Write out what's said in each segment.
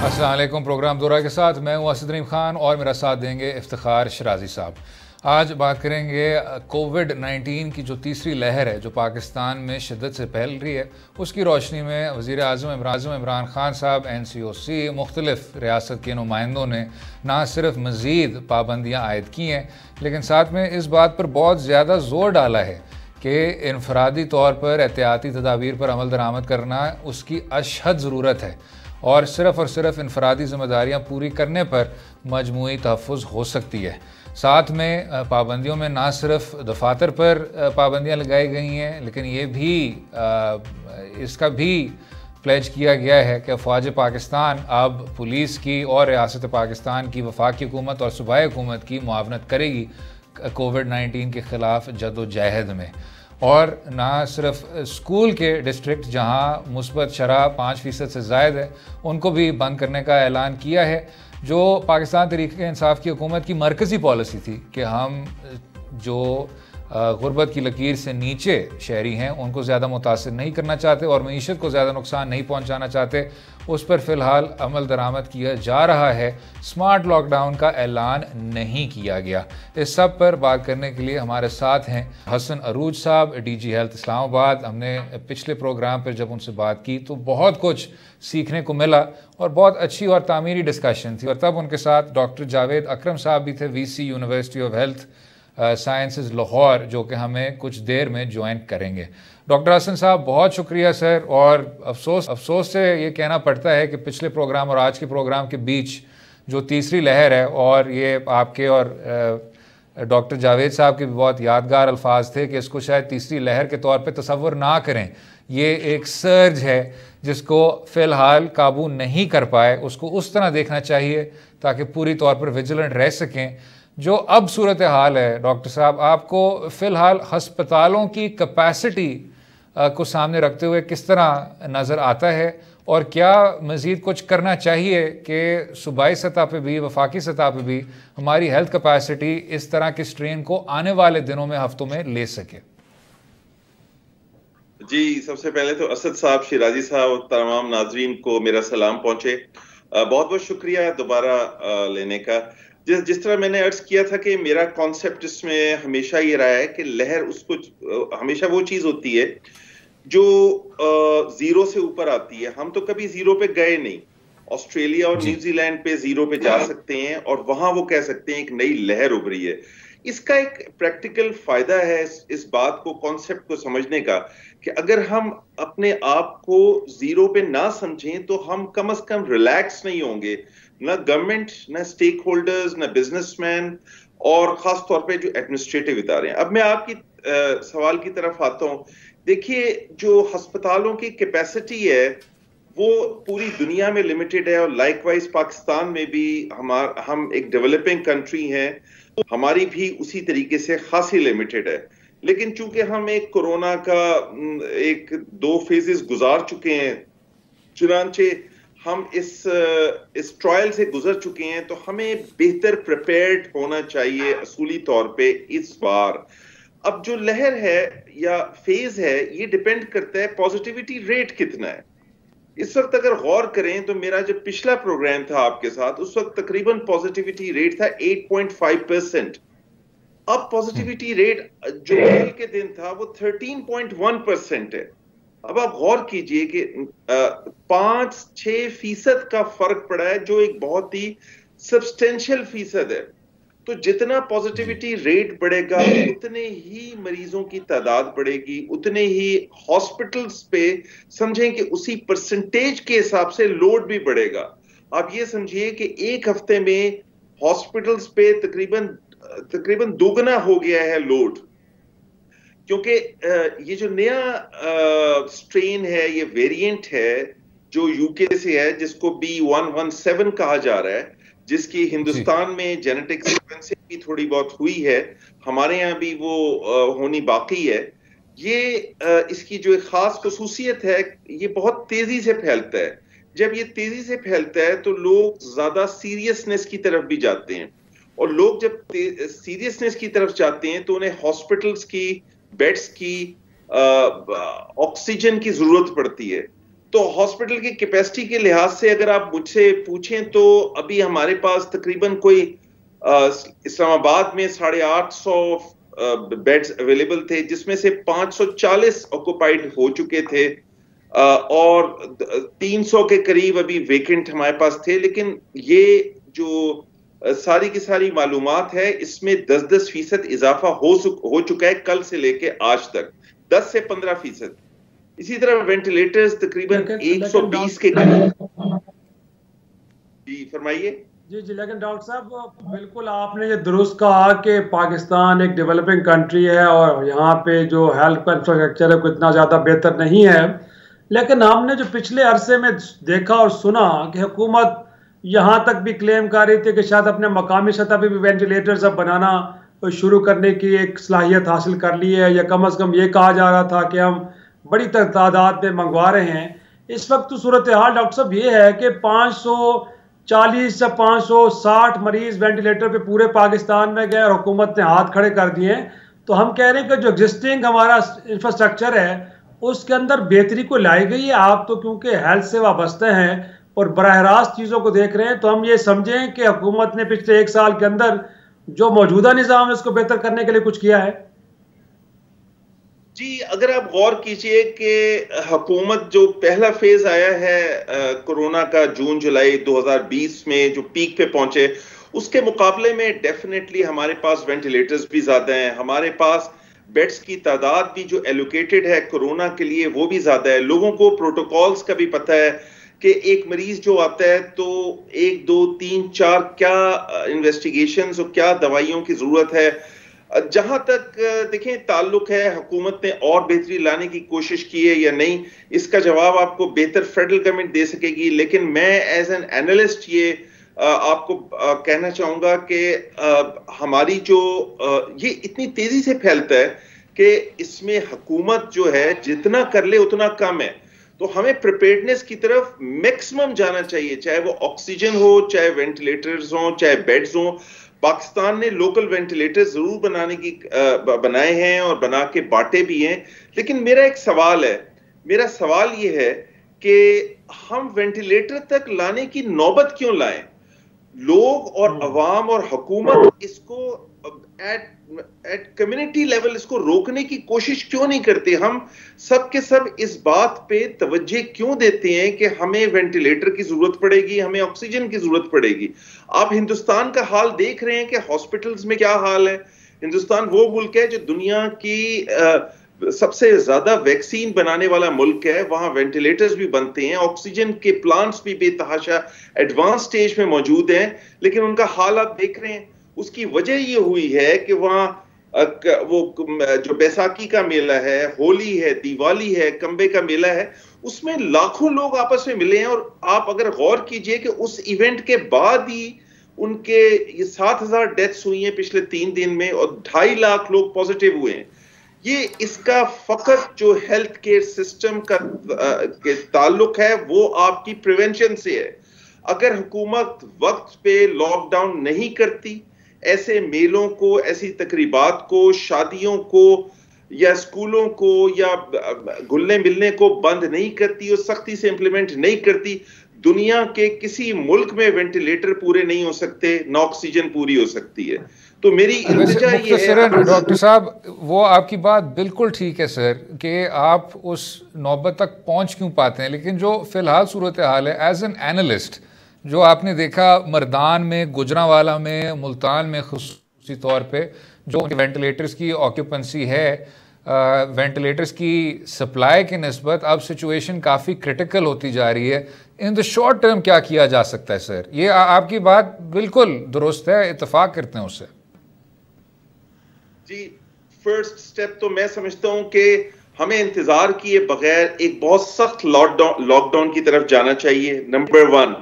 अस्सलाम वालेकुम। प्रोग्राम दौरा के साथ मैं हूं असद नईम खान और मेरा साथ देंगे इफ्तिखार शराजी साहब। आज बात करेंगे कोविड-19 की जो तीसरी लहर है जो पाकिस्तान में शिद्दत से फैल रही है, उसकी रोशनी में वज़ीर आज़म इमरान खान साहब, NCOC, मुख्तलिफ रियासत के नुमाइंदों ने ना सिर्फ मज़ीद पाबंदियाँ आयद की हैं, लेकिन साथ में इस बात पर बहुत ज़्यादा ज़ोर डाला है कि इनफरादी तौर पर एहतियाती तदाबीर पर अमल दरामद करना उसकी अशहद ज़रूरत है और सिर्फ इनफरादी ज़िम्मेदारियाँ पूरी करने पर मजमूई तहफ़्फ़ुज़ हो सकती है। साथ में पाबंदियों में ना सिर्फ दफातर पर पाबंदियाँ लगाई गई हैं, लेकिन ये भी इसका भी प्लेज किया गया है कि अफ़वाज पाकिस्तान अब पुलिस की और रियासत पाकिस्तान की वफाकी हुकूमत और सूबाई हुकूमत की मुआवनत करेगी कोविड-19 के ख़िलाफ़ जदोजहद में। और ना सिर्फ स्कूल के डिस्ट्रिक्ट जहां मुस्बत शरह 5% से ज़ायद है, उनको भी बंद करने का ऐलान किया है, जो पाकिस्तान तहरीक-ए-इंसाफ की हुकूमत की मरकज़ी पॉलिसी थी कि हम जो गुर्बत की लकीर से नीचे शहरी हैं उनको ज़्यादा मुतासिर नहीं करना चाहते और मईशत को ज़्यादा नुकसान नहीं पहुँचाना चाहते। उस पर फ़िलहाल अमल दरामद किया जा रहा है। स्मार्ट लॉकडाउन का ऐलान नहीं किया गया। इस सब पर बात करने के लिए हमारे साथ हैं हसन अरूज साहब, DG हेल्थ इस्लामाबाद। हमने पिछले प्रोग्राम पर जब उनसे बात की तो बहुत कुछ सीखने को मिला और बहुत अच्छी और तामीरी डिस्कशन थी। और तब उनके साथ डॉक्टर जावेद अकरम साहब भी थे, VC university of health sciences Lahore, जो कि हमें कुछ देर में ज्वाइन करेंगे। डॉक्टर हसन साहब, बहुत शुक्रिया सर। और अफसोस से ये कहना पड़ता है कि पिछले प्रोग्राम और आज के प्रोग्राम के बीच जो तीसरी लहर है, और ये आपके और डॉक्टर जावेद साहब के भी बहुत यादगार अल्फाज थे कि इसको शायद तीसरी लहर के तौर पे तसव्वुर ना करें। ये एक सर्ज है जिसको फ़िलहाल काबू नहीं कर पाए, उसको उस तरह देखना चाहिए ताकि पूरी तौर पर विजिलेंट रह सकें। जो अब सूरत हाल है डॉक्टर साहब, आपको फ़िलहाल हस्पतालों की कैपेसिटी को सामने रखते हुए किस तरह नज़र आता है, और क्या मज़ीद कुछ करना चाहिए कि सूबाई सतह पे भी, वफाकी सतह पे भी हमारी हेल्थ कैपेसिटी इस तरह के स्ट्रेन को आने वाले दिनों में, हफ्तों में ले सके? जी, सबसे पहले तो असद साहब, शिराजी साहब और तमाम नाजरीन को मेरा सलाम पहुंचे। बहुत बहुत शुक्रिया दोबारा लेने का। जिस तरह मैंने अर्ज किया था कि मेरा कॉन्सेप्ट इसमें हमेशा ये रहा है कि लहर उसको हमेशा वो चीज होती है जो जीरो से ऊपर आती है। हम तो कभी जीरो पे गए नहीं। ऑस्ट्रेलिया और न्यूजीलैंड पे जीरो पे जा सकते हैं और वहां वो कह सकते हैं एक नई लहर उभरी है। इसका एक प्रैक्टिकल फायदा है इस बात को, कॉन्सेप्ट को समझने का, कि अगर हम अपने आप को जीरो पे ना समझें तो हम कम से कम रिलैक्स नहीं होंगे। ना गवर्नमेंट, ना स्टेक होल्डर्स, ना बिजनेसमैन, और खास तौर पे जो एडमिनिस्ट्रेटिव इदारे हैं। अब मैं आपकी सवाल की तरफ आता हूं। देखिए, जो अस्पतालों की कैपेसिटी है वो पूरी दुनिया में लिमिटेड है, और लाइकवाइज पाकिस्तान में भी हम एक डेवलपिंग कंट्री हैं, हमारी भी उसी तरीके से खासी लिमिटेड है। लेकिन चूंकि हम एक कोरोना का एक दो फेजेस गुजार चुके हैं, चुनांचे हम इस ट्रायल से गुजर चुके हैं, तो हमें बेहतर प्रिपेयर्ड होना चाहिए असूली तौर पे इस बार। अब जो लहर है या फेज है, ये डिपेंड करता है पॉजिटिविटी रेट कितना है। इस वक्त अगर गौर करें तो मेरा जो पिछला प्रोग्राम था आपके साथ, उस वक्त तकरीबन पॉजिटिविटी रेट था 8.5%। अब पॉजिटिविटी रेट जो कल के दिन था वो 13.1% है। अब आप गौर कीजिए कि 5-6% का फर्क पड़ा है, जो एक बहुत ही सब्सटेंशियल फीसद है। तो जितना पॉजिटिविटी रेट बढ़ेगा उतने ही मरीजों की तादाद बढ़ेगी, उतने ही हॉस्पिटल्स पे समझें कि उसी परसेंटेज के हिसाब से लोड भी बढ़ेगा। आप ये समझिए कि एक हफ्ते में हॉस्पिटल्स पे तकरीबन दोगुना हो गया है लोड, क्योंकि ये जो नया स्ट्रेन है, ये वेरिएंट है जो यूके से है, जिसको B117 कहा जा रहा है, जिसकी हिंदुस्तान में जेनेटिक सीक्वेंसिंग भी थोड़ी बहुत हुई है, हमारे यहाँ भी वो होनी बाकी है। ये इसकी जो एक खास खसूसियत है, ये बहुत तेजी से फैलता है। जब ये तेजी से फैलता है तो लोग ज्यादा सीरियसनेस की तरफ भी जाते हैं, और लोग जब सीरियसनेस की तरफ जाते हैं तो उन्हें हॉस्पिटल्स की, बेड्स की, ऑक्सीजन की जरूरत पड़ती है। तो हॉस्पिटल की कैपेसिटी के लिहाज से अगर आप मुझसे पूछें तो अभी हमारे पास तकरीबन कोई इस्लामाबाद में 850 बेड्स अवेलेबल थे, जिसमें से 540 ऑक्युपाइड हो चुके थे और 300 के करीब अभी वेकेंट हमारे पास थे। लेकिन ये जो सारी की सारी मालूमात है, इसमें 10-10% इजाफा हो चुका है कल से लेके आज तक, 10 से 15%। इसी तरह वेंटिलेटर्स तकरीबन 120 के करीब। जी फरमाइए। जी, लेकिन डॉक्टर साहब बिल्कुल आपने ये दुरुस्त कहा कि पाकिस्तान एक डेवलपिंग कंट्री है और यहाँ पे जो हेल्थ का इंफ्रास्ट्रक्चर है वो इतना ज़्यादा बेहतर नहीं है। लेकिन हमने जो पिछले अरसे में देखा और सुना कि हुकूमत यहाँ तक भी क्लेम कर रही थी कि शायद अपने मकामी सतह पे भी वेंटिलेटर्स अब बनाना शुरू करने की एक सलाहियत हासिल कर ली है, या कम से कम ये कहा जा रहा था कि हम बड़ी तादाद में मंगवा रहे हैं। इस वक्त तो सूरत हाल डॉक्टर साहब ये है कि 540 से 560 मरीज वेंटिलेटर पे पूरे पाकिस्तान में गए और हुकूमत ने हाथ खड़े कर दिए। तो हम कह रहे हैं कि जो एग्जिस्टिंग हमारा इंफ्रास्ट्रक्चर है उसके अंदर बेहतरी को लाई गई है। आप तो क्योंकि हेल्थ से वाबस्ते हैं और बराह रास्त चीज़ों को देख रहे हैं, तो हम ये समझें कि हुकूमत ने पिछले 1 साल के अंदर जो मौजूदा निज़ाम है उसको बेहतर करने के लिए कुछ किया है। जी, अगर आप गौर कीजिए कि हुकूमत जो पहला फेज आया है कोरोना का जून जुलाई 2020 में जो पीक पे पहुंचे, उसके मुकाबले में डेफिनेटली हमारे पास वेंटिलेटर्स भी ज्यादा हैं, हमारे पास बेड्स की तादाद भी जो एलोकेटेड है कोरोना के लिए वो भी ज्यादा है। लोगों को प्रोटोकॉल्स का भी पता है कि एक मरीज जो आता है तो 1 2 3 4 क्या इन्वेस्टिगेशंस और क्या दवाइयों की जरूरत है। जहां तक देखें ताल्लुक है हुकूमत ने और बेहतरी लाने की कोशिश की है या नहीं, इसका जवाब आपको बेहतर फेडरल गवर्नमेंट दे सकेगी। लेकिन मैं एज एन एनालिस्ट ये आपको कहना चाहूंगा कि हमारी जो ये इतनी तेजी से फैलता है कि इसमें हुकूमत जो है जितना कर ले उतना कम है। तो हमें प्रिपेयर्डनेस की तरफ मैक्सिमम जाना चाहिए, चाहे वो ऑक्सीजन हो, चाहे वेंटिलेटर्स हो, चाहे बेड्स हो। पाकिस्तान ने लोकल वेंटिलेटर जरूर बनाए हैं और बना के बांटे भी हैं। लेकिन मेरा एक सवाल है, मेरा सवाल ये है कि हम वेंटिलेटर तक लाने की नौबत क्यों लाएं? लोग और अवाम और हुकूमत इसको एट कम्युनिटी लेवल इसको रोकने की कोशिश क्यों नहीं करते? हम सब के सब इस बात पे तवज्जो क्यों देते हैं कि हमें वेंटिलेटर की जरूरत पड़ेगी, हमें ऑक्सीजन की जरूरत पड़ेगी? आप हिंदुस्तान का हाल देख रहे हैं कि हॉस्पिटल्स में क्या हाल है। हिंदुस्तान वो मुल्क है जो दुनिया की सबसे ज्यादा वैक्सीन बनाने वाला मुल्क है, वहां वेंटिलेटर्स भी बनते हैं, ऑक्सीजन के प्लांट्स भी बेतहाशा एडवांस स्टेज में मौजूद हैं, लेकिन उनका हाल आप देख रहे हैं। उसकी वजह ये हुई है कि वहां वो जो बैसाखी का मेला है, होली है, दिवाली है, कंबे का मेला है, उसमें लाखों लोग आपस में मिले हैं। और आप अगर गौर कीजिए कि उस इवेंट के बाद ही उनके ये 7000 डेथ्स हुई हैं पिछले 3 दिन में और 2.5 लाख लोग पॉजिटिव हुए हैं। ये इसका फकत जो हेल्थ केयर सिस्टम का के ताल्लुक है वो आपकी प्रिवेंशन से है। अगर हुकूमत वक्त पे लॉकडाउन नहीं करती, ऐसे मेलों को, ऐसी तकरीबात को, शादियों को या स्कूलों को या घुलने मिलने को बंद नहीं करती और सख्ती से इंप्लीमेंट नहीं करती, दुनिया के किसी मुल्क में वेंटिलेटर पूरे नहीं हो सकते, न ऑक्सीजन पूरी हो सकती है। तो मेरी इल्तिजा ये है डॉक्टर साहब, वो आपकी बात बिल्कुल ठीक है सर कि आप उस नौबत तक पहुंच क्यों पाते हैं, लेकिन जो फिलहाल सूरत हाल है एज एन एनालिस्ट जो आपने देखा मर्दान में, गुजरांवाला में, मुल्तान में खुसूसी तौर पे जो वेंटिलेटर्स की ऑक्यूपेंसी है, वेंटिलेटर्स की सप्लाई की निस्बत अब सिचुएशन काफ़ी क्रिटिकल होती जा रही है। इन द शॉर्ट टर्म क्या किया जा सकता है सर? ये आपकी बात बिल्कुल दुरुस्त है, इत्तेफाक करते हैं उससे। जी, फर्स्ट स्टेप तो मैं समझता हूं कि हमें इंतजार किए बगैर एक बहुत सख्त लॉकडाउन की तरफ जाना चाहिए, नंबर 1।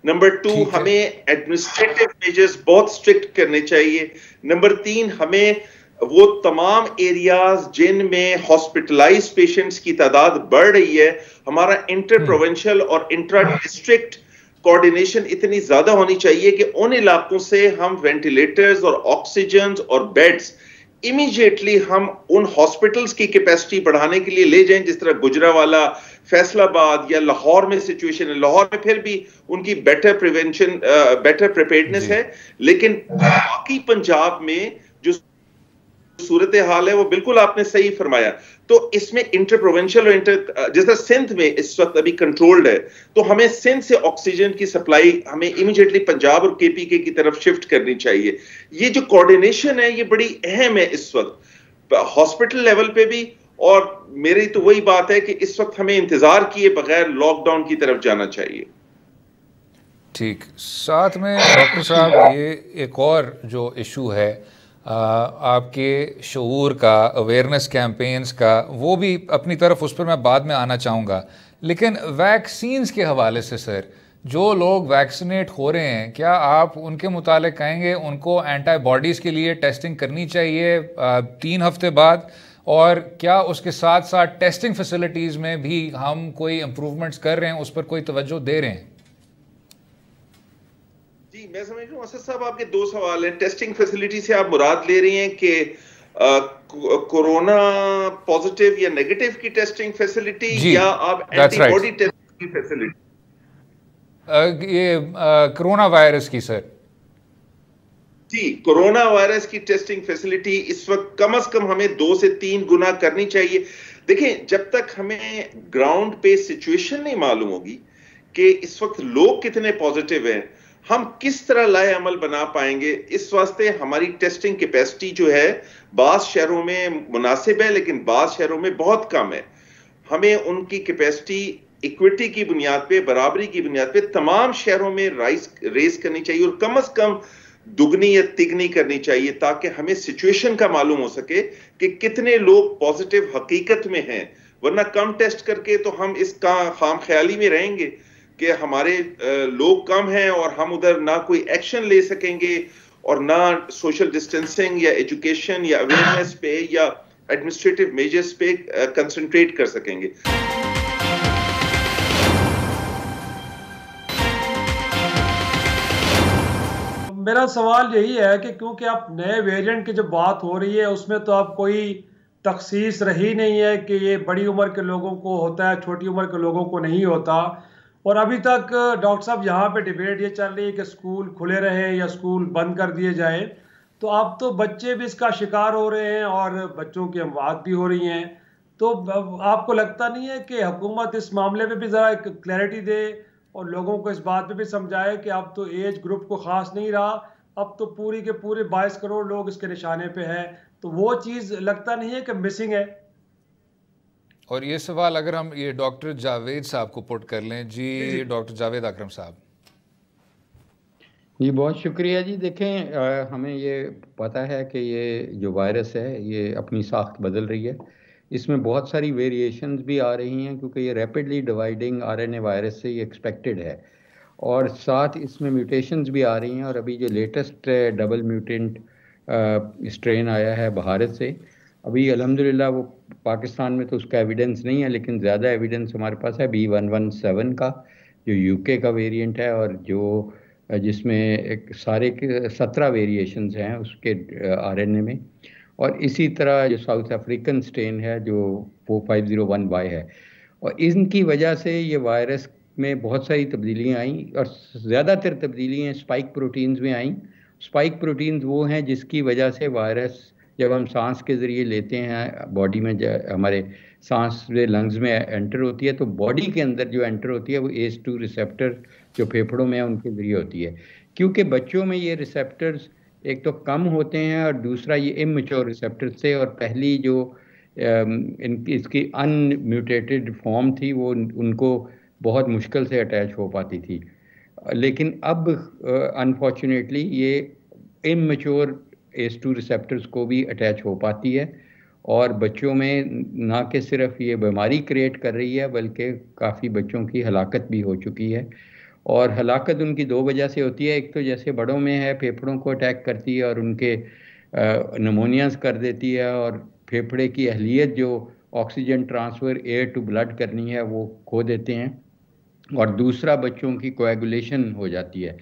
नंबर 2, हमें एडमिनिस्ट्रेटिव मेजर्स बहुत स्ट्रिक्ट करने चाहिए। नंबर 3, हमें वो तमाम एरियाज जिनमें हॉस्पिटलाइज पेशेंट्स की तादाद बढ़ रही है, हमारा इंटर प्रोविंशियल और इंट्रा डिस्ट्रिक्ट कोऑर्डिनेशन इतनी ज्यादा होनी चाहिए कि उन इलाकों से हम वेंटिलेटर्स और ऑक्सीजन और बेड्स इमीडिएटली हम उन हॉस्पिटल्स की कैपेसिटी बढ़ाने के लिए ले जाएं, जिस तरह गुजरांवाला, फैसलाबाद या लाहौर में सिचुएशन है, लाहौर में फिर भी उनकी बेटर प्रिवेंशन, बेटर प्रिपेयर्डनेस है, लेकिन बाकी पंजाब में जो सूरत हाल है वो बिल्कुल आपने सही फरमाया। तो इसमें इंटर प्रोविंशियल और जैसा सिंध में इस वक्त अभी कंट्रोल्ड है, तो हमें सिंध से ऑक्सीजन की सप्लाई हमें इमीडिएटली पंजाब और केपीके की तरफ शिफ्ट करनी चाहिए। ये जो कोऑर्डिनेशन है ये बड़ी अहम है इस वक्त हॉस्पिटल लेवल पे भी, और मेरी तो वही बात है कि इस वक्त हमें इंतजार किए बगैर लॉकडाउन की तरफ जाना चाहिए। ठीक, साथ में डॉक्टर साहब ये एक और जो इशू है आपके शऊर का, अवेयरनेस कैंपेन्स का, वो भी अपनी तरफ उस पर मैं बाद में आना चाहूँगा, लेकिन वैक्सीन्स के हवाले से सर, जो लोग वैक्सीनेट हो रहे हैं, क्या आप उनके मुतालिक कहेंगे उनको एंटीबॉडीज़ के लिए टेस्टिंग करनी चाहिए 3 हफ्ते बाद, और क्या उसके साथ साथ टेस्टिंग फैसिलिटीज़ में भी हम कोई इम्प्रूवमेंट्स कर रहे हैं, उस पर कोई तवज्जो दे रहे हैं? जी, मैं समझ रहा हूँ असद साहब आपके 2 सवाल हैं। टेस्टिंग फैसिलिटी से आप मुराद ले रही हैं कि कोरोना पॉजिटिव या नेगेटिव की टेस्टिंग फैसिलिटी, या आप एंटीबॉडी टेस्टिंग की फैसिलिटी? ये कोरोना वायरस की सर। जी, कोरोना वायरस की टेस्टिंग फैसिलिटी इस वक्त कम से कम हमें 2 से 3 गुना करनी चाहिए। देखें, जब तक हमें ग्राउंड पे सिचुएशन नहीं मालूम होगी कि इस वक्त लोग कितने पॉजिटिव हैं, हम किस तरह लाए अमल बना पाएंगे, इस वास्ते हमारी टेस्टिंग कैपेसिटी जो है बाज़ शहरों में मुनासिब है, लेकिन बाज़ शहरों में बहुत कम है। हमें उनकी कैपेसिटी इक्विटी की बुनियाद पे, बराबरी की बुनियाद पे तमाम शहरों में रेस करनी चाहिए, और कम से कम दुगनी या तिगनी करनी चाहिए, ताकि हमें सिचुएशन का मालूम हो सके कि कितने लोग पॉजिटिव हकीकत में हैं। वरना कम टेस्ट करके तो हम इसका खाम ख्याली में रहेंगे कि हमारे लोग कम हैं और हम उधर ना कोई एक्शन ले सकेंगे, और ना सोशल डिस्टेंसिंग या एजुकेशन या अवेयरनेस पे या एडमिनिस्ट्रेटिव मेजर्स पे कंसंट्रेट कर सकेंगे। मेरा सवाल यही है कि क्योंकि आप नए वेरिएंट की जब बात हो रही है उसमें तो आप कोई तखसीस रही नहीं है कि ये बड़ी उम्र के लोगों को होता है, छोटी उम्र के लोगों को नहीं होता। और अभी तक डॉक्टर साहब यहाँ पे डिबेट ये चल रही है कि स्कूल खुले रहे या स्कूल बंद कर दिए जाए, तो अब तो बच्चे भी इसका शिकार हो रहे हैं और बच्चों की अमवात भी हो रही हैं। तो आपको लगता नहीं है कि हुकूमत इस मामले में भी ज़रा एक क्लैरिटी दे और लोगों को इस बात पे भी समझाए कि अब तो एज ग्रुप को ख़ास नहीं रहा, अब तो पूरी के पूरे 22 करोड़ लोग इसके निशाने पे हैं, तो वो चीज़ लगता नहीं है कि मिसिंग है? और ये सवाल अगर हम ये डॉक्टर जावेद साहब को पुट कर लें। जी डॉक्टर जावेद अकरम साहब। जी बहुत शुक्रिया जी। देखें, हमें ये पता है कि ये जो वायरस है ये अपनी साख्त बदल रही है, इसमें बहुत सारी वेरिएशंस भी आ रही हैं, क्योंकि ये रैपिडली डिवाइडिंग आरएनए वायरस से ये एक्सपेक्टेड है, और साथ इसमें म्यूटेशंस भी आ रही हैं। और अभी जो लेटेस्ट डबल म्यूटेंट स्ट्रेन आया है भारत से, अभी अल्हम्दुलिल्लाह वो पाकिस्तान में तो उसका एविडेंस नहीं है, लेकिन ज़्यादा एविडेंस हमारे पास है B117 का, जो यूके का वेरिएंट है, और जो जिसमें एक सारे 17 वेरिएशंस हैं उसके आरएनए में। और इसी तरह जो साउथ अफ्रीकन स्ट्रेन है जो 4501Y है, और इनकी वजह से ये वायरस में बहुत सारी तब्दीलियाँ आई, और ज़्यादातर तब्दीलियाँ स्पाइक प्रोटीन्स में आई। स्पाइक प्रोटीन्स वो हैं जिसकी वजह से वायरस जब हम सांस के ज़रिए लेते हैं बॉडी में, हमारे सांस में लंग्स में एंटर होती है, तो बॉडी के अंदर जो एंटर होती है वो ACE2 रिसेप्टर जो फेफड़ों में है उनके ज़रिए होती है। क्योंकि बच्चों में ये रिसेप्टर्स एक तो कम होते हैं, और दूसरा ये इमैच्योर रिसेप्टर्स थे, और पहली जो इसकी अनम्यूटेटेड फॉर्म थी वो उनको बहुत मुश्किल से अटैच हो पाती थी। लेकिन अब अनफॉर्चुनेटली ये इमैच्योर ACE2 रिसेप्टर्स को भी अटैच हो पाती है, और बच्चों में ना कि सिर्फ ये बीमारी क्रिएट कर रही है बल्कि काफ़ी बच्चों की हलाकत भी हो चुकी है। और हलाकत उनकी 2 वजह से होती है। एक तो जैसे बड़ों में है, फेफड़ों को अटैक करती है और उनके नमोनियाज कर देती है, और फेफड़े की अहलियत जो oxygen transfer air to blood करनी है वो खो देते हैं, और दूसरा बच्चों की कोएगुलेशन हो जाती है।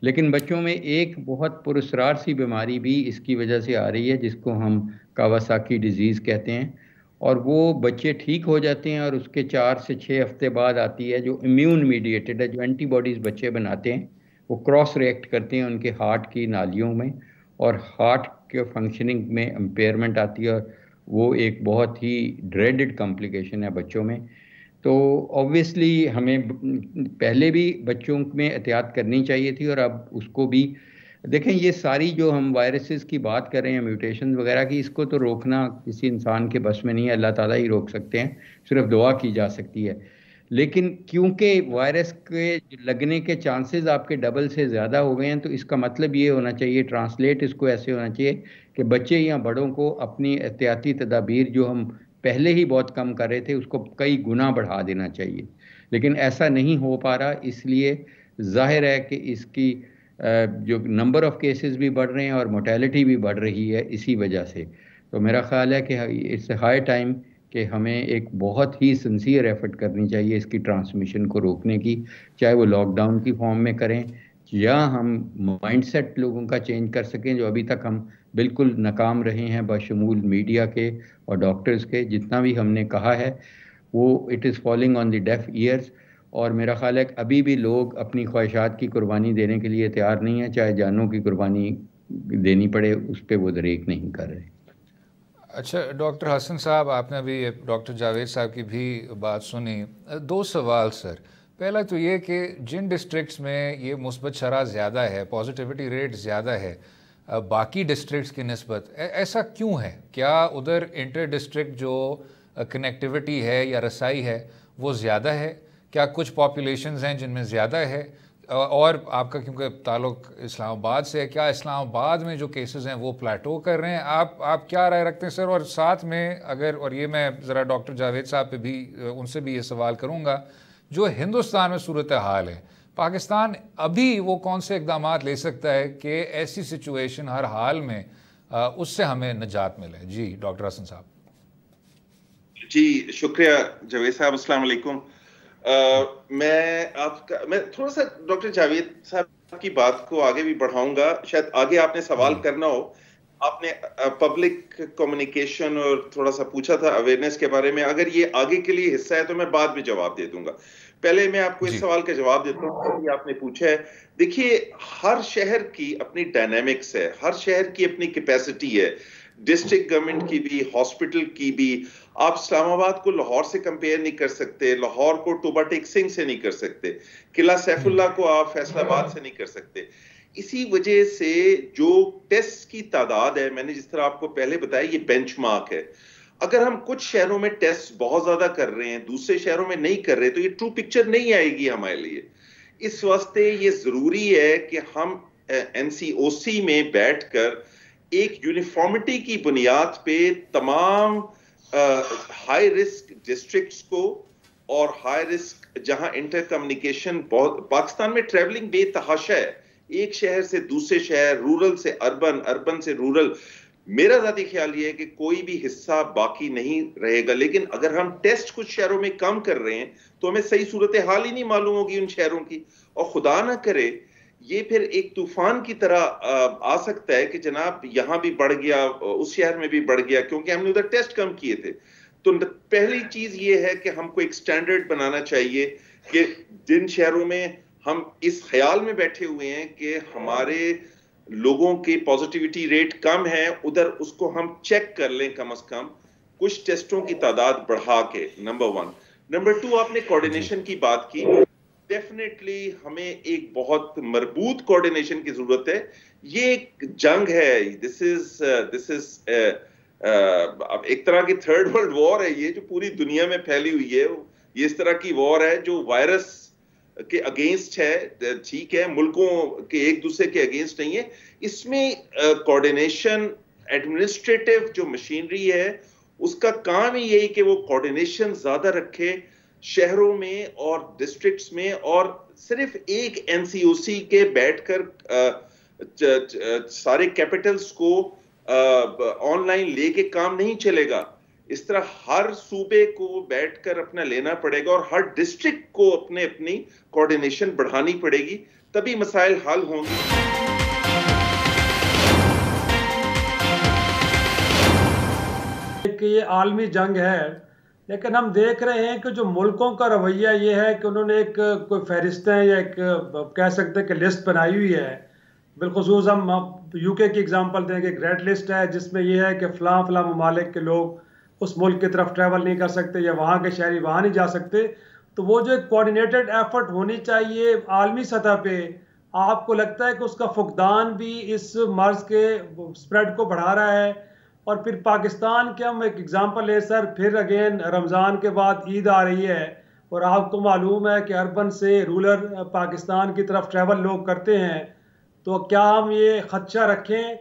लेकिन बच्चों में एक बहुत पुरस्रार सी बीमारी भी इसकी वजह से आ रही है, जिसको हम कावासाकी डिजीज़ कहते हैं, और वो बच्चे ठीक हो जाते हैं और उसके 4 से 6 हफ्ते बाद आती है जो इम्यून मीडिएटेड है, जो एंटीबॉडीज़ बच्चे बनाते हैं, वो क्रॉस रिएक्ट करते हैं उनके हार्ट की नालियों में और हार्ट के फंक्शनिंग में इम्पेयरमेंट आती है, और वो एक बहुत ही ड्रेडेड कॉम्प्लिकेशन है बच्चों में। तो ऑब्वियसली हमें पहले भी बच्चों में एहतियात करनी चाहिए थी, और अब उसको भी देखें। ये सारी जो हम वायरसेस की बात कर रहे हैं, म्यूटेशन वगैरह की, इसको तो रोकना किसी इंसान के बस में नहीं है, अल्लाह ताला ही रोक सकते हैं, सिर्फ दुआ की जा सकती है। लेकिन क्योंकि वायरस के लगने के चांसेस आपके डबल से ज़्यादा हो गए हैं, तो इसका मतलब ये होना चाहिए, ट्रांसलेट इसको ऐसे होना चाहिए कि बच्चे या बड़ों को अपनी एहतियाती तदाबीर जो हम पहले ही बहुत कम कर रहे थे उसको कई गुना बढ़ा देना चाहिए। लेकिन ऐसा नहीं हो पा रहा, इसलिए जाहिर है कि इसकी जो नंबर ऑफ़ केसेस भी बढ़ रहे हैं और मोर्टेलिटी भी बढ़ रही है इसी वजह से। तो मेरा ख़्याल है कि इट्स हाई टाइम कि हमें एक बहुत ही सिंसियर एफर्ट करनी चाहिए इसकी ट्रांसमिशन को रोकने की, चाहे वो लॉकडाउन की फॉर्म में करें या हम माइंडसेट लोगों का चेंज कर सकें, जो अभी तक हम बिल्कुल नाकाम रहे हैं बशमूल मीडिया के और डॉक्टर्स के। जितना भी हमने कहा है वो it is falling on the deaf ears, और मेरा ख्याल है कि अभी भी लोग अपनी ख्वाहिशात की कुर्बानी देने के लिए तैयार नहीं है, चाहे जानों की कुर्बानी देनी पड़े उस पर वो दरेक नहीं कर रहे। अच्छा डॉक्टर हसन साहब, आपने अभी डॉक्टर जावेद साहब की भी बात सुनी। दो सवाल सर। पहला तो ये कि जिन डिस्ट्रिक्ट्स में ये मुस्बत शरह ज़्यादा है, पॉजिटिविटी रेट ज़्यादा है बाकी डिस्ट्रिक्ट्स की निस्बत, ऐसा क्यों है? क्या उधर इंटर डिस्ट्रिक्ट जो कनेक्टिविटी है या रसाई है वो ज़्यादा है? क्या कुछ पॉपुलेशंस हैं जिनमें ज़्यादा है? और आपका क्योंकि ताल्लुक इस्लामाबाद से है, क्या इस्लामाबाद में जो केसेस हैं वो प्लेटो कर रहे हैं? आप क्या राय रखते हैं सर? और साथ में अगर, और ये मैं ज़रा डॉक्टर जावेद साहब पे भी उनसे भी ये सवाल करूँगा, जो हिंदुस्तान में सूरत हाल है, पाकिस्तान अभी वो कौन से इकदाम ले सकता है कि ऐसी सिचुएशन हर हाल में उससे हमें निजात मिले? जी डॉक्टर हसन साहब। जी शुक्रिया जावेद साहब, अस्सलाम वालेकुम। मैं थोड़ा सा डॉक्टर जावेद साहब की बात को आगे भी बढ़ाऊंगा। शायद आगे आपने सवाल करना हो, आपने पब्लिक कम्युनिकेशन और थोड़ा सा पूछा था अवेयरनेस के बारे में। अगर ये आगे के लिए हिस्सा है तो मैं बाद में जवाब दे दूंगा। पहले मैं आपको इस सवाल का जवाब देता हूँ कि आपने पूछा है। देखिए, हर शहर की अपनी डायनेमिक्स है, हर शहर की अपनी कैपेसिटी है, डिस्ट्रिक्ट गवर्नमेंट की भी, हॉस्पिटल की भी। आप इस्लामाबाद को लाहौर से कंपेयर नहीं कर सकते, लाहौर को टोबा टेक सिंह से नहीं कर सकते, किला सैफुल्ला को आप फैसलाबाद से नहीं कर सकते। इसी वजह से जो टेस्ट की तादाद है, मैंने जिस तरह आपको पहले बताया, ये बेंचमार्क है। अगर हम कुछ शहरों में टेस्ट बहुत ज्यादा कर रहे हैं, दूसरे शहरों में नहीं कर रहे, तो ये ट्रू पिक्चर नहीं आएगी हमारे लिए। इस वास्ते ये जरूरी है कि हम एनसीओसी में बैठकर एक यूनिफॉर्मिटी की बुनियाद पे तमाम हाई रिस्क डिस्ट्रिक्ट्स को और हाई रिस्क जहां इंटर कम्युनिकेशन बहुत, पाकिस्तान में ट्रैवलिंग बेतहाशा है, एक शहर से दूसरे शहर, रूरल से अर्बन, अर्बन से रूरल। मेरा ज़ाती ख्याल ये है कि कोई भी हिस्सा बाकी नहीं रहेगा। लेकिन अगर हम टेस्ट कुछ शहरों में कम कर रहे हैं तो हमें सही सूरत हाल ही नहीं मालूम होगी उन शहरों की, और खुदा ना करे ये फिर एक तूफान की तरह आ सकता है कि जनाब यहां भी बढ़ गया, उस शहर में भी बढ़ गया, क्योंकि हमने उधर टेस्ट कम किए थे। तो पहली चीज ये है कि हमको एक स्टैंडर्ड बनाना चाहिए कि जिन शहरों में हम इस ख्याल में बैठे हुए हैं कि हमारे लोगों की पॉजिटिविटी रेट कम है, उधर उसको हम चेक कर लें कम से कम कुछ टेस्टों की तादाद बढ़ा के। नंबर 1। नंबर 2, आपने कोऑर्डिनेशन की बात की। डेफिनेटली हमें एक बहुत मजबूत कोऑर्डिनेशन की जरूरत है। ये एक जंग है, दिस इज अब एक तरह की थर्ड वर्ल्ड वॉर है ये, जो पूरी दुनिया में फैली हुई है। ये इस तरह की वॉर है जो वायरस के अगेंस्ट है, ठीक है, मुल्कों के एक दूसरे के अगेंस्ट नहीं है। इसमें कोऑर्डिनेशन, एडमिनिस्ट्रेटिव जो मशीनरी है उसका काम ही यही कि वो कोऑर्डिनेशन ज्यादा रखे शहरों में और डिस्ट्रिक्ट्स में, और सिर्फ एक एनसीओसी के बैठकर सारे कैपिटल्स को ऑनलाइन लेके काम नहीं चलेगा। इस तरह हर सूबे को बैठकर अपना लेना पड़ेगा और हर डिस्ट्रिक्ट को अपने अपनी कोऑर्डिनेशन बढ़ानी पड़ेगी, तभी मसाइल हल होंगे। एक कि ये आलमी जंग है, लेकिन हम देख रहे हैं कि जो मुल्कों का रवैया ये है कि उन्होंने एक कोई फहरिस्तें या एक कह सकते हैं कि लिस्ट बनाई हुई है। बिलखसूस हम यूके की एग्जांपल देंगे, एक रेड लिस्ट है जिसमें यह है कि फ़लाँ फ़लाँ ममालिक के लोग उस मुल्क की तरफ ट्रैवल नहीं कर सकते या वहाँ के शहरी वहाँ नहीं जा सकते। तो वो जो एक कोऑर्डिनेटेड एफर्ट होनी चाहिए आलमी सतह पे, आपको लगता है कि उसका फुकदान भी इस मर्ज के स्प्रेड को बढ़ा रहा है? और फिर पाकिस्तान के हम एक एग्जांपल ले सर, फिर अगेन रमज़ान के बाद ईद आ रही है और आपको मालूम है कि अर्बन से रूरल पाकिस्तान की तरफ ट्रैवल लोग करते हैं, तो क्या हम ये खदशा रखें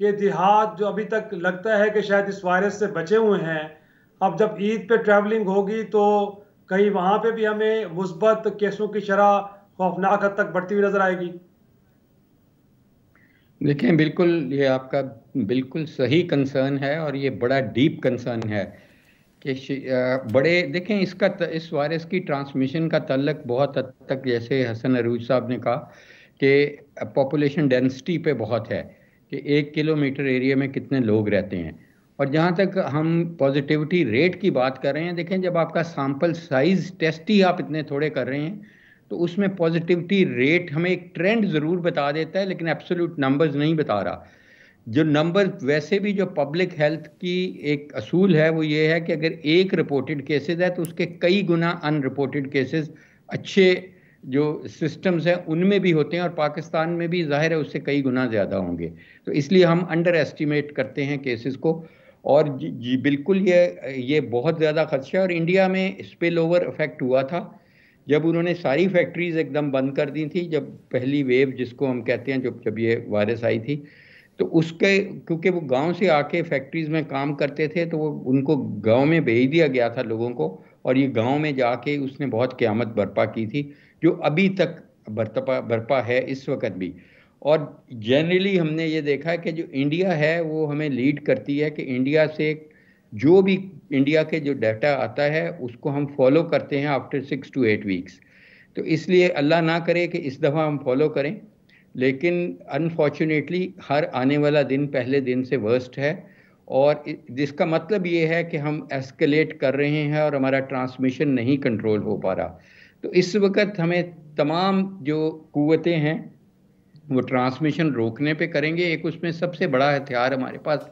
कि देहात जो अभी तक लगता है कि शायद इस वायरस से बचे हुए हैं, अब जब ईद पे ट्रैवलिंग होगी तो कहीं वहाँ पे भी हमें मुस्बत केसों की शरह खौफनाक हद तक बढ़ती हुई नजर आएगी? देखें, बिल्कुल ये आपका बिल्कुल सही कंसर्न है और ये बड़ा डीप कंसर्न है कि बड़े देखें इस वायरस की ट्रांसमिशन का तल्लक बहुत हद तक, जैसे हसन अरूज साहब ने कहा, कि पॉपुलेशन डेंसिटी पे बहुत है कि 1 किलोमीटर एरिया में कितने लोग रहते हैं। और जहाँ तक हम पॉजिटिविटी रेट की बात कर रहे हैं, देखें जब आपका सैंपल साइज टेस्ट ही आप इतने थोड़े कर रहे हैं तो उसमें पॉजिटिविटी रेट हमें एक ट्रेंड ज़रूर बता देता है, लेकिन एब्सोल्यूट नंबर्स नहीं बता रहा। जो नंबर वैसे भी जो पब्लिक हेल्थ की एक असूल है वो ये है कि अगर एक रिपोर्टेड केसेस है तो उसके कई गुना अनरिपोर्टेड केसेस अच्छे जो सिस्टम्स हैं उनमें भी होते हैं, और पाकिस्तान में भी जाहिर है उससे कई गुना ज़्यादा होंगे। तो इसलिए हम अंडर एस्टिमेट करते हैं केसेस को। और जी बिल्कुल ये बहुत ज़्यादा खदशा है। और इंडिया में स्पिल ओवर इफेक्ट हुआ था जब उन्होंने सारी फैक्ट्रीज एकदम बंद कर दी थी, जब पहली वेव जिसको हम कहते हैं जब ये वायरस आई थी, तो उसके क्योंकि वो गांव से आके फैक्ट्रीज में काम करते थे तो वो उनको गांव में भेज दिया गया था लोगों को, और ये गांव में जाके उसने बहुत क़यामत बर्पा की थी जो अभी तक बर्पा है इस वक्त भी। और जनरली हमने ये देखा है कि जो इंडिया है वो हमें लीड करती है कि इंडिया से जो भी इंडिया के जो डाटा आता है उसको हम फॉलो करते हैं आफ्टर 6 to 8 वीक्स। तो इसलिए अल्लाह ना करे कि इस दफ़ा हम फॉलो करें, लेकिन अनफॉर्चुनेटली हर आने वाला दिन पहले दिन से वर्स्ट है, और जिसका मतलब ये है कि हम एस्केलेट कर रहे हैं और हमारा ट्रांसमिशन नहीं कंट्रोल हो पा रहा। तो इस वक्त हमें तमाम जो कुव्वतें हैं वो ट्रांसमिशन रोकने पे करेंगे। एक उसमें सबसे बड़ा हथियार हमारे पास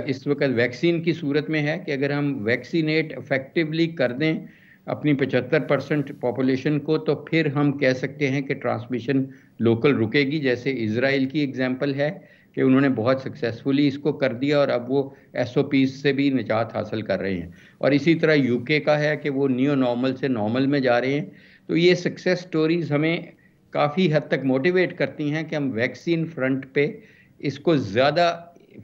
इस वक्त वैक्सीन की सूरत में है कि अगर हम वैक्सीनेट इफेक्टिवली कर दें अपनी 75% पॉपुलेशन को, तो फिर हम कह सकते हैं कि ट्रांसमिशन लोकल रुकेगी। जैसे इजराइल की एग्जांपल है कि उन्होंने बहुत सक्सेसफुली इसको कर दिया और अब वो SOPs से भी निजात हासिल कर रहे हैं। और इसी तरह यूके का है कि वो नियो नॉर्मल से नॉर्मल में जा रहे हैं। तो ये सक्सेस स्टोरीज हमें काफ़ी हद तक मोटिवेट करती हैं कि हम वैक्सीन फ्रंट पे इसको ज़्यादा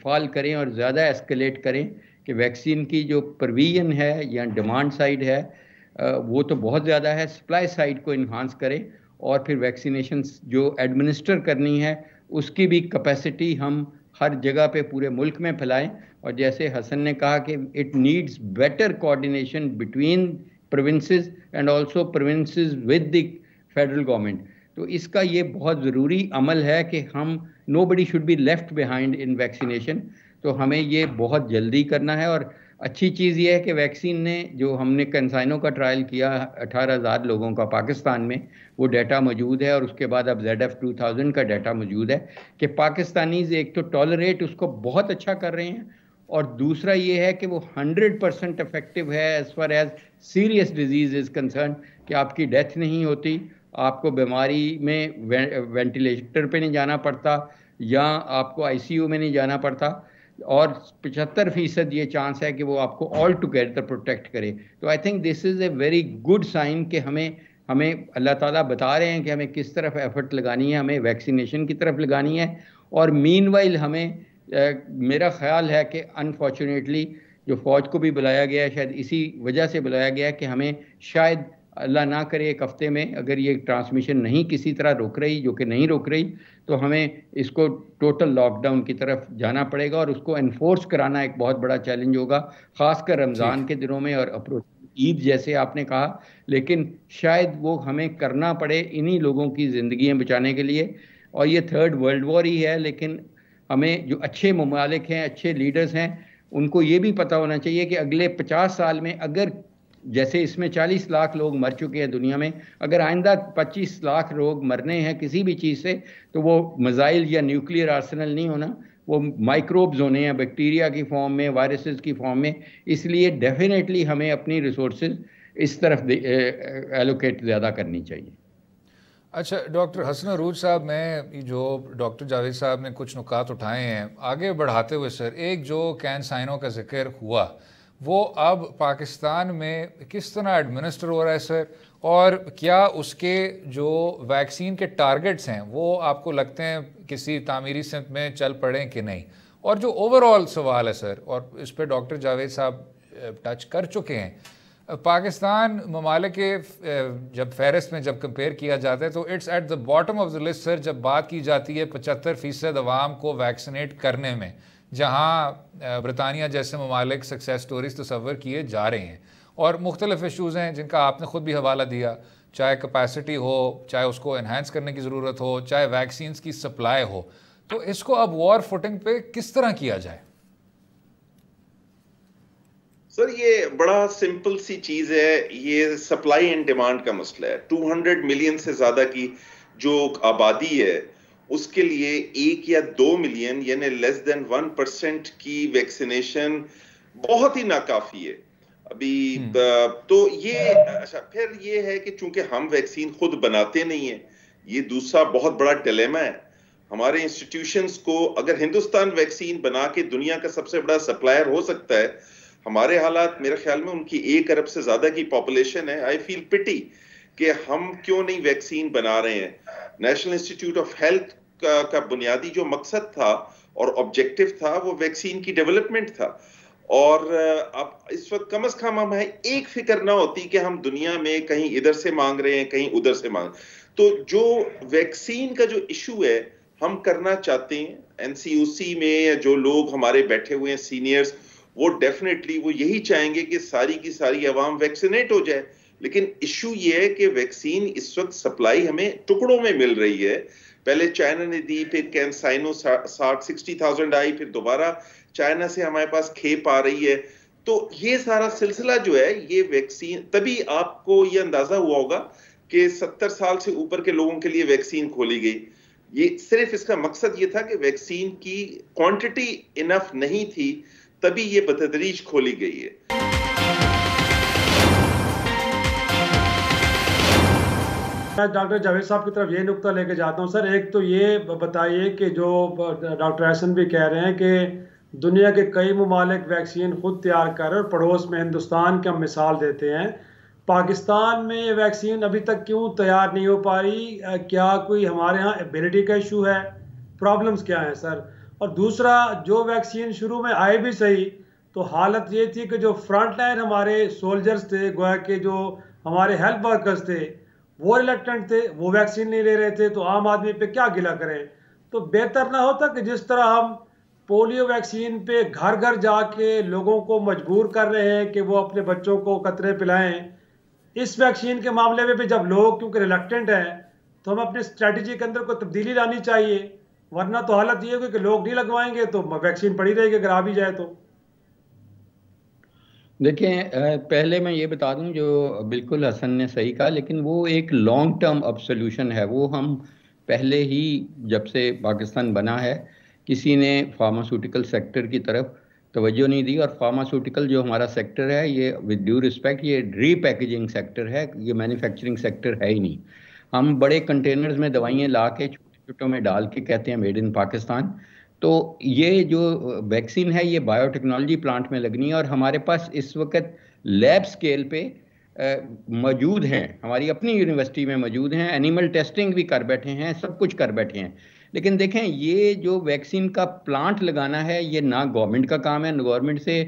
फाल करें और ज़्यादा एस्केलेट करें कि वैक्सीन की जो प्रोविजन है या डिमांड साइड है वो तो बहुत ज़्यादा है, सप्लाई साइड को इन्हांस करें और फिर वैक्सीनेशन जो एडमिनिस्टर करनी है उसकी भी कैपेसिटी हम हर जगह पे पूरे मुल्क में फैलाएं। और जैसे हसन ने कहा कि it needs better coordination between provinces and also provinces with the federal government. तो इसका ये बहुत ज़रूरी अमल है कि हम nobody should be left behind in vaccination. तो हमें ये बहुत जल्दी करना है। और अच्छी चीज़ ये है कि वैक्सीन ने जो हमने कंसाइनो का ट्रायल किया 18,000 लोगों का पाकिस्तान में, वो डाटा मौजूद है, और उसके बाद अब ZF2000 का डाटा मौजूद है कि पाकिस्तानीज़ एक तो टॉलरेट उसको बहुत अच्छा कर रहे हैं, और दूसरा ये है कि वो 100% इफेक्टिव है as far as serious disease is concern, कि आपकी डेथ नहीं होती, आपको बीमारी में वेंटिलेटर पे नहीं जाना पड़ता या आपको ICU में नहीं जाना पड़ता, और 75% ये चांस है कि वो आपको ऑल टुगेदर प्रोटेक्ट करे। तो I think this is a very good sign कि हमें अल्लाह ताला बता रहे हैं कि हमें किस तरफ एफर्ट लगानी है, हमें वैक्सीनेशन की तरफ लगानी है। और मीनवाइल हमें मेरा ख्याल है कि अनफॉर्चुनेटली जो फ़ौज को भी बुलाया गया है शायद इसी वजह से बुलाया गया है कि हमें शायद अल्लाह ना करे एक हफ्ते में अगर ये ट्रांसमिशन नहीं किसी तरह रोक रही, जो कि नहीं रोक रही, तो हमें इसको टोटल लॉकडाउन की तरफ जाना पड़ेगा और उसको एनफोर्स कराना एक बहुत बड़ा चैलेंज होगा, खासकर रमज़ान के दिनों में और अप्रोच ईद जैसे आपने कहा। लेकिन शायद वो हमें करना पड़े इन्हीं लोगों की ज़िंदगियाँ बचाने के लिए। और ये 3rd वर्ल्ड वॉर ही है, लेकिन हमें जो अच्छे ममालिक हैं, अच्छे लीडर्स हैं, उनको ये भी पता होना चाहिए कि अगले 50 साल में अगर जैसे इसमें 40 लाख लोग मर चुके हैं दुनिया में, अगर आइंदा 25 लाख लोग मरने हैं किसी भी चीज़ से, तो वो मिसाइल या न्यूक्लियर आर्सेनल नहीं होना, वो माइक्रोब्स होने हैं, बैक्टीरिया की फॉर्म में, वायरसेस की फॉर्म में। इसलिए डेफिनेटली हमें अपनी रिसोर्सेज इस तरफ एलोकेट ज़्यादा करनी चाहिए। अच्छा डॉक्टर हसन अरूज साहब, मैं जो डॉक्टर जावेद साहब ने कुछ नुकात उठाए हैं आगे बढ़ाते हुए सर, एक जो कैंसाइनो का जिक्र हुआ वो अब पाकिस्तान में किस तरह एडमिनिस्टर हो रहा है सर, और क्या उसके जो वैक्सीन के टारगेट्स हैं वो आपको लगते हैं किसी तामीरी सिमत में चल पड़े कि नहीं? और जो ओवरऑल सवाल है सर, और इस पर डॉक्टर जावेद साहब टच कर चुके हैं, पाकिस्तान ममालिक के जब फहरिस्त में जब कंपेयर किया जाता है तो it's at the bottom of the list sir, जब बात की जाती है 75% अवाम को वैक्सीनेट करने में, जहाँ ब्रितानिया जैसे ममालिक सक्सेस स्टोरीज तस्वर किए जा रहे हैं। और मुख्तलिफ इशूज़ हैं जिनका आपने ख़ुद भी हवाला दिया, चाहे कैपेसिटी हो, चाहे उसको इन्हांस करने की ज़रूरत हो, चाहे वैक्सीन की सप्लाई हो, तो इसको अब वॉर फुटिंग पे किस तरह किया जाए? सर ये बड़ा सिंपल सी चीज है, ये सप्लाई एंड डिमांड का मसला है। 200 मिलियन से ज्यादा की जो आबादी है उसके लिए 1 या 2 मिलियन यानी लेस देन 1% की वैक्सीनेशन बहुत ही नाकाफी है अभी। तो ये अच्छा, फिर ये है कि चूंकि हम वैक्सीन खुद बनाते नहीं है, ये दूसरा बहुत बड़ा डिलेमा है हमारे इंस्टीट्यूशंस को। अगर हिंदुस्तान वैक्सीन बना के दुनिया का सबसे बड़ा सप्लायर हो सकता है, हमारे हालात मेरे ख्याल में उनकी 1 अरब से ज्यादा की पॉपुलेशन है, आई फील पिटी कि हम क्यों नहीं वैक्सीन बना रहे हैं। नेशनल इंस्टीट्यूट ऑफ हेल्थ का बुनियादी जो मकसद था और ऑब्जेक्टिव था वो वैक्सीन की डेवलपमेंट था, और अब इस वक्त कम से कम हमें एक फिक्र ना होती कि हम दुनिया में कहीं इधर से मांग रहे हैं कहीं उधर से मांग। तो जो वैक्सीन का जो इशू है हम करना चाहते हैं, एनसीयूसी में जो लोग हमारे बैठे हुए हैं सीनियर्स, वो डेफिनेटली वो यही चाहेंगे कि सारी की सारी आवाम वैक्सीनेट हो जाए। लेकिन इशू ये है कि वैक्सीन इस वक्त सप्लाई हमें टुकड़ों में मिल रही है। पहले चाइना ने दी, फिर कैंसाइनो 60,000 आई, फिर दोबारा चाइना से हमारे पास खेप आ रही है। तो ये सारा सिलसिला जो है ये वैक्सीन, तभी आपको ये अंदाजा हुआ होगा कि 70 साल से ऊपर के लोगों के लिए वैक्सीन खोली गई। ये सिर्फ इसका मकसद ये था कि वैक्सीन की क्वांटिटी इनफ नहीं थी, तभी ये बतदरीज खोली गई है। मैं डॉक्टर जावेद साहब की तरफ ये नुक्ता लेके जाता हूँ सर। एक तो ये बताइए कि जो डॉक्टर हसन भी कह रहे हैं कि दुनिया के कई ममालिक वैक्सीन खुद तैयार कर रहे हैं और पड़ोस में हिंदुस्तान की हम मिसाल देते हैं, पाकिस्तान में ये वैक्सीन अभी तक क्यों तैयार नहीं हो पा रही? क्या कोई हमारे यहाँ एबिलिटी का इशू है? प्रॉब्लम्स क्या हैं सर? और दूसरा, जो वैक्सीन शुरू में आए भी सही तो हालत ये थी कि जो फ्रंट लाइन हमारे सोल्जर्स थे, गोया के जो हमारे हेल्थ वर्कर्स थे, वो रिलेक्टेंट थे, वो वैक्सीन नहीं ले रहे थे, तो आम आदमी पे क्या गिला करें? तो बेहतर ना होता कि जिस तरह हम पोलियो वैक्सीन पे घर घर जाके लोगों को मजबूर कर रहे हैं कि वो अपने बच्चों को कतरे पिलाएं, इस वैक्सीन के मामले में भी जब लोग क्योंकि रिलेक्टेंट हैं तो हम अपनी स्ट्रेटजी के अंदर कोई तब्दीली लानी चाहिए, वरना तो हालत ये होगी कि लोग नहीं लगवाएंगे तो वैक्सीन पड़ी रहेगी अगर आ भी जाए तो। देखिए, पहले मैं ये बता दूं, जो बिल्कुल हसन ने सही कहा, लेकिन वो एक लॉन्ग टर्म अब सोल्यूशन है। वो हम पहले ही जब से पाकिस्तान बना है किसी ने फार्मास्यूटिकल सेक्टर की तरफ तवज्जो नहीं दी, और फार्मास्यूटिकल जो हमारा सेक्टर है ये विद ड्यू रिस्पेक्ट ये रीपैकेजिंग सेक्टर है, ये मैन्युफैक्चरिंग सेक्टर है ही नहीं। हम बड़े कंटेनर्स में दवाइयाँ ला के छोटे छोटों में डाल के कहते हैं मेड इन पाकिस्तान। तो ये जो वैक्सीन है ये बायोटेक्नोलॉजी प्लांट में लगनी है, और हमारे पास इस वक्त लैब स्केल पे मौजूद हैं, हमारी अपनी यूनिवर्सिटी में मौजूद हैं, एनिमल टेस्टिंग भी कर बैठे हैं, सब कुछ कर बैठे हैं। लेकिन देखें, ये जो वैक्सीन का प्लांट लगाना है ये ना गवर्नमेंट का काम है, गवर्नमेंट से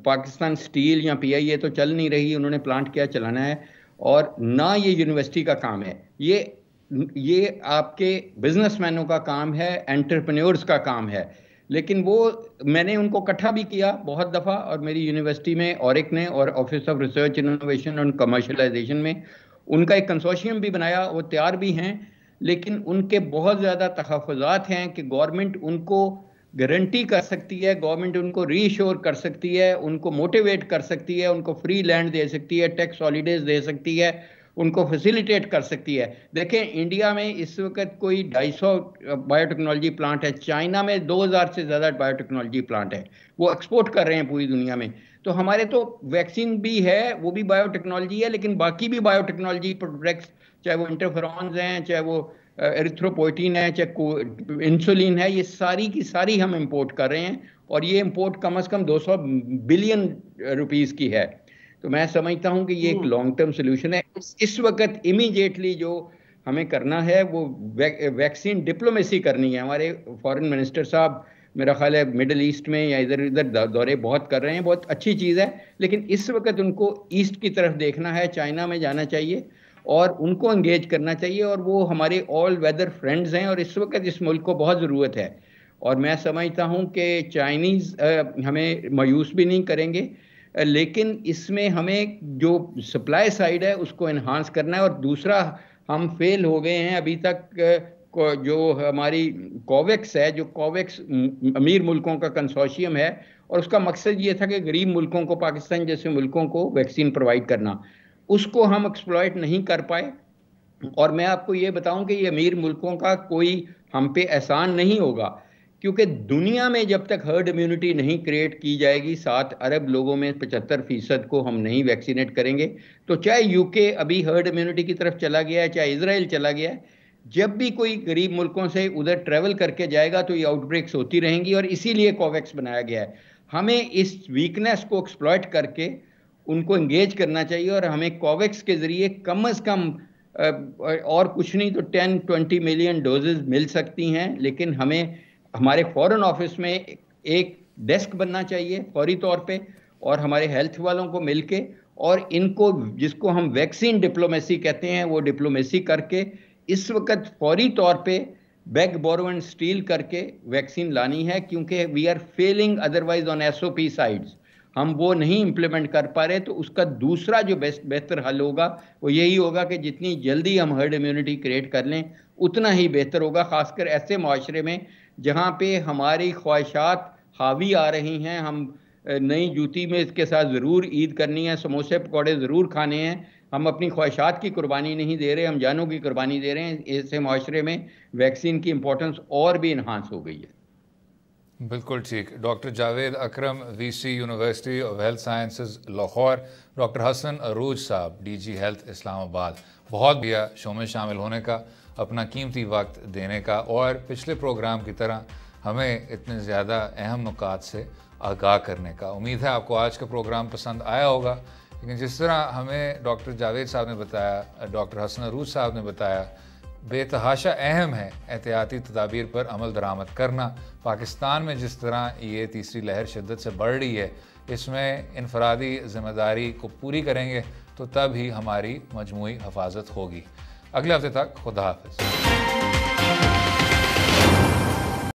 पाकिस्तान स्टील या PIA तो चल नहीं रही, उन्होंने प्लांट क्या चलाना है, और ना ये यूनिवर्सिटी का काम है। ये आपके बिजनेसमैनों का काम है, एंटरप्रेन्योर्स का काम है। लेकिन वो मैंने उनको इकट्ठा भी किया बहुत दफ़ा, और मेरी यूनिवर्सिटी में ऑरिक ने और office of research innovation and commercialisation में उनका एक कंसोर्शियम भी बनाया, वो तैयार भी हैं। लेकिन उनके बहुत ज़्यादा तहफ़्फ़ुज़ात हैं कि गवर्नमेंट उनको गारंटी कर सकती है, गवर्नमेंट उनको रीश्योर कर सकती है, उनको मोटिवेट कर सकती है, उनको फ्री लैंड दे सकती है, टैक्स हॉलीडेज दे सकती है, उनको फैसिलिटेट कर सकती है। देखें, इंडिया में इस वक्त कोई 250 बायोटेक्नोलॉजी प्लांट है, चाइना में 2000 से ज़्यादा बायोटेक्नोलॉजी प्लांट है, वो एक्सपोर्ट कर रहे हैं पूरी दुनिया में। तो हमारे तो वैक्सीन भी है, वो भी बायोटेक्नोलॉजी है, लेकिन बाकी भी बायोटेक्नोलॉजी प्रोडक्ट्स, चाहे वो इंटरफेरॉन्स हैं, चाहे वो एरिथ्रोपोइटिन है, चाहे इंसुलिन है, ये सारी की सारी हम इंपोर्ट कर रहे हैं, और ये इंपोर्ट कम से कम 200 बिलियन रुपीस की है। तो मैं समझता हूं कि ये एक लॉन्ग टर्म सोल्यूशन है। इस वक्त इमीडिएटली जो हमें करना है वो वैक्सीन डिप्लोमेसी करनी है। हमारे फॉरेन मिनिस्टर साहब मेरा ख्याल है मिडिल ईस्ट में या इधर उधर दौरे बहुत कर रहे हैं, बहुत अच्छी चीज़ है, लेकिन इस वक्त उनको ईस्ट की तरफ देखना है, चाइना में जाना चाहिए और उनको एंगेज करना चाहिए, और वो हमारे ऑल वेदर फ्रेंड्स हैं और इस वक्त इस मुल्क को बहुत ज़रूरत है। और मैं समझता हूं कि चाइनीज़ हमें मायूस भी नहीं करेंगे, लेकिन इसमें हमें जो सप्लाई साइड है उसको इन्हांस करना है। और दूसरा, हम फेल हो गए हैं अभी तक, जो हमारी कोवैक्स है, जो कोवैक्स अमीर मुल्कों का कंसोर्शियम है, और उसका मकसद ये था कि गरीब मुल्कों को, पाकिस्तान जैसे मुल्कों को वैक्सीन प्रोवाइड करना, उसको हम एक्सप्लॉइट नहीं कर पाए। और मैं आपको ये बताऊं कि ये अमीर मुल्कों का कोई हम पे एहसान नहीं होगा, क्योंकि दुनिया में जब तक हर्ड इम्यूनिटी नहीं क्रिएट की जाएगी, 7 अरब लोगों में 75% को हम नहीं वैक्सीनेट करेंगे, तो चाहे यूके अभी हर्ड इम्यूनिटी की तरफ चला गया है, चाहे इजराइल चला गया है, जब भी कोई गरीब मुल्कों से उधर ट्रेवल करके जाएगा तो ये आउटब्रेक्स होती रहेंगी, और इसीलिए कोवैक्स बनाया गया है। हमें इस वीकनेस को एक्सप्लॉइट करके उनको एंगेज करना चाहिए, और हमें कोवैक्स के ज़रिए कम से कम और कुछ नहीं तो 10-20 मिलियन डोजेज मिल सकती हैं। लेकिन हमें हमारे फॉरेन ऑफिस में एक डेस्क बनना चाहिए फौरी तौर पे, और हमारे हेल्थ वालों को मिलके, और इनको, जिसको हम वैक्सीन डिप्लोमेसी कहते हैं, वो डिप्लोमेसी करके इस वक्त फौरी तौर पे बेग बोरो एंड स्टील करके वैक्सीन लानी है, क्योंकि we are failing otherwise on SOP sides, हम वो नहीं इम्प्लीमेंट कर पा रहे। तो उसका दूसरा जो बेहतर हल होगा वो यही होगा कि जितनी जल्दी हम हर्ड इम्यूनिटी क्रिएट कर लें उतना ही बेहतर होगा, खासकर ऐसे माशरे में जहाँ पे हमारी ख्वाहिशात हावी आ रही हैं। हम नई जूती में इसके साथ ज़रूर ईद करनी है, समोसे पकौड़े ज़रूर खाने हैं, हम अपनी ख्वाहिशात की कुर्बानी नहीं दे रहे, हम जानों की कुर्बानी दे रहे हैं। ऐसे माशरे में वैक्सीन की इंपॉर्टेंस और भी इन्हांस हो गई है। बिल्कुल ठीक। Doctor Javed Akram, VC university of health sciences Lahore, doctor Hasan Arooj sahab, DG health Islamabad, बहुत बढ़िया शो में शामिल होने का, अपना कीमती वक्त देने का, और पिछले प्रोग्राम की तरह हमें इतने ज़्यादा अहम नुकात से आगाह करने का। उम्मीद है आपको आज का प्रोग्राम पसंद आया होगा। लेकिन जिस तरह हमें डॉक्टर जावेद साहब ने बताया, डॉक्टर हसन अरूज साहब ने बताया, बेतहाशा अहम है एहतियाती तदाबीर पर अमल दरामद करना। पाकिस्तान में जिस तरह ये तीसरी लहर शिद्दत से बढ़ रही है, इसमें इनफरादी ज़िम्मेदारी को पूरी करेंगे तो तब ही हमारी मजमूई हिफाजत होगी। अगले हफ्ते तक खुदा हाफिज़।